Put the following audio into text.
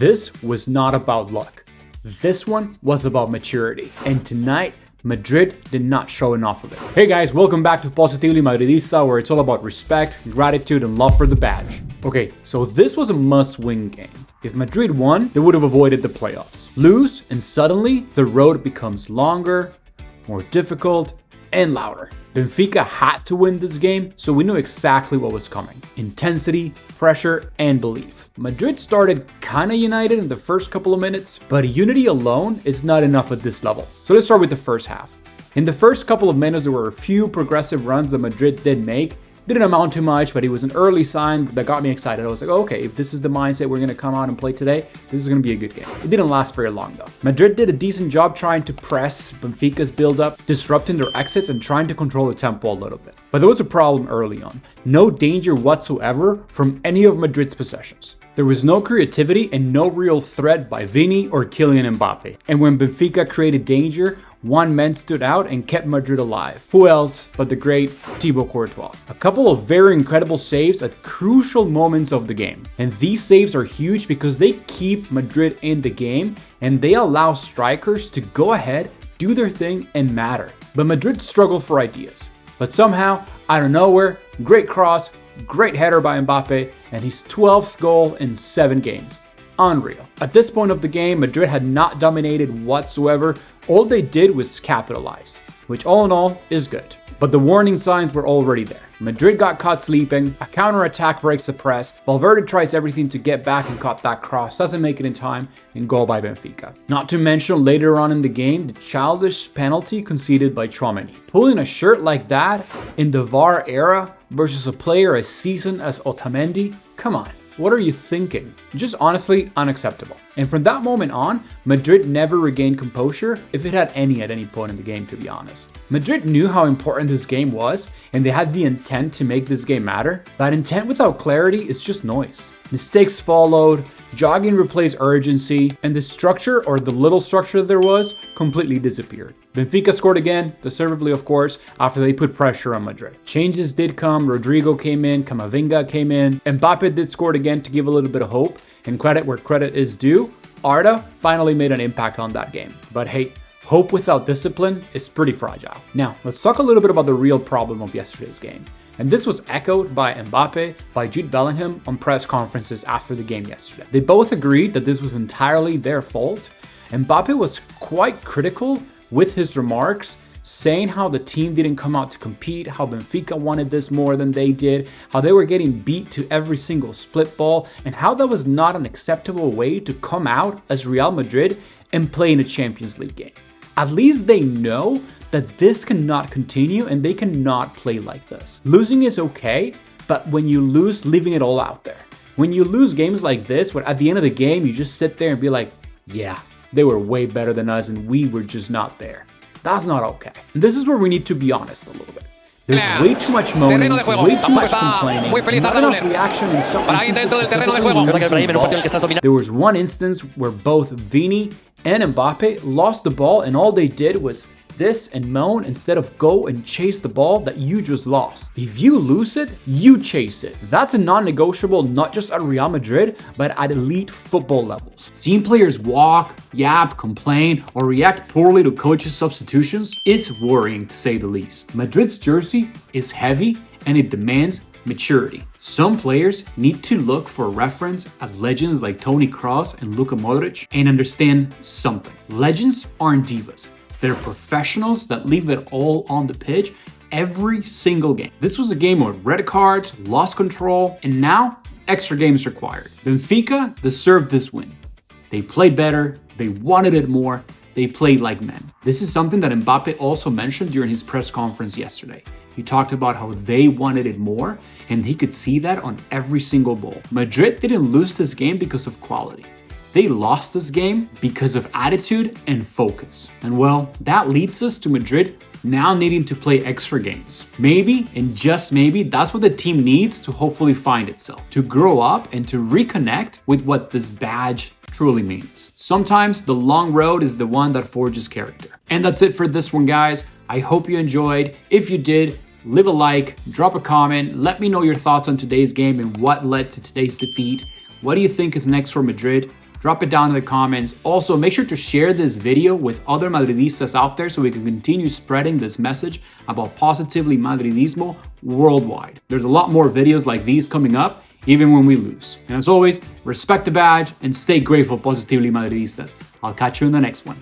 This was not about luck. This one was about maturity. And tonight, Madrid did not show enough of it. Hey guys, welcome back to Positively Madridista, where it's all about respect, gratitude, and love for the badge. Okay, so this was a must-win game. If Madrid won, they would have avoided the playoffs. Lose, and suddenly, the road becomes longer, more difficult, and louder. Benfica had to win this game, so we knew exactly what was coming. Intensity, pressure, and belief. Madrid started kinda united in the first couple of minutes, but unity alone is not enough at this level. So let's start with the first half. In the first couple of minutes, there were a few progressive runs that Madrid did make. Didn't amount to much, but it was an early sign that got me excited. I was like, okay, if this is the mindset we're going to come out and play today, this is going to be a good game. It didn't last very long though. Madrid did a decent job trying to press Benfica's build-up, disrupting their exits and trying to control the tempo a little bit. But there was a problem early on. No danger whatsoever from any of Madrid's possessions. There was no creativity and no real threat by Vini or Kylian Mbappe. And when Benfica created danger, one man stood out and kept Madrid alive. Who else but the great Courtois? A couple of very incredible saves at crucial moments of the game. And these saves are huge because they keep Madrid in the game and they allow strikers to go ahead, do their thing, and matter. But Madrid struggled for ideas. But somehow, out of nowhere, great cross, great header by Mbappe, and his 12th goal in 7 games. Unreal. At this point of the game, Madrid had not dominated whatsoever. All they did was capitalize, which all in all is good. But the warning signs were already there. Madrid got caught sleeping, a counter-attack breaks the press, Valverde tries everything to get back and caught that cross, doesn't make it in time, and goal by Benfica. Not to mention later on in the game, the childish penalty conceded by Tchouaméni. Pulling a shirt like that in the VAR era versus a player as seasoned as Otamendi? Come on. What are you thinking? Just honestly unacceptable. And from that moment on, Madrid never regained composure, if it had any at any point in the game, to be honest. Madrid knew how important this game was, and they had the intent to make this game matter. That intent without clarity is just noise. Mistakes followed, jogging replaced urgency, and the structure, or the little structure there was, completely disappeared. Benfica scored again, deservedly of course, after they put pressure on Madrid. Changes did come, Rodrigo came in, Camavinga came in, Mbappe did score again to give a little bit of hope, and credit where credit is due, Arda finally made an impact on that game. But hey, hope without discipline is pretty fragile. Now, let's talk a little bit about the real problem of yesterday's game. And this was echoed by Mbappe, by Jude Bellingham on press conferences after the game yesterday. They both agreed that this was entirely their fault. Mbappe was quite critical with his remarks, saying how the team didn't come out to compete, how Benfica wanted this more than they did, how they were getting beat to every single split ball, and how that was not an acceptable way to come out as Real Madrid and play in a Champions League game. At least they know that this cannot continue and they cannot play like this. Losing is okay, but when you lose, leaving it all out there. When you lose games like this, where at the end of the game, you just sit there and be like, yeah, they were way better than us and we were just not there. That's not okay. And this is where we need to be honest a little bit. There's way too much moaning, way too much complaining, not enough reaction in some instances, specifically. There was one instance where both Vini and Mbappe lost the ball and all they did was this and moan instead of go and chase the ball that you just lost. If you lose it, you chase it. That's a non-negotiable not just at Real Madrid, but at elite football levels. Seeing players walk, yap, complain, or react poorly to coaches' substitutions is worrying to say the least. Madrid's jersey is heavy and it demands maturity. Some players need to look for reference at legends like Toni Kroos and Luka Modric and understand something. Legends aren't divas. They're professionals that leave it all on the pitch every single game. This was a game with red cards, lost control, and now extra games required. Benfica deserved this win. They played better, they wanted it more, they played like men. This is something that Mbappe also mentioned during his press conference yesterday. He talked about how they wanted it more, and he could see that on every single ball. Madrid didn't lose this game because of quality. They lost this game because of attitude and focus. And well, that leads us to Madrid now needing to play extra games. Maybe, and just maybe, that's what the team needs to hopefully find itself, to grow up and to reconnect with what this badge truly means. Sometimes the long road is the one that forges character. And that's it for this one, guys. I hope you enjoyed. If you did, leave a like, drop a comment, let me know your thoughts on today's game and what led to today's defeat. What do you think is next for Madrid? Drop it down in the comments. Also, make sure to share this video with other Madridistas out there so we can continue spreading this message about positively Madridismo worldwide. There's a lot more videos like these coming up, even when we lose. And as always, respect the badge and stay grateful, positively Madridistas. I'll catch you in the next one.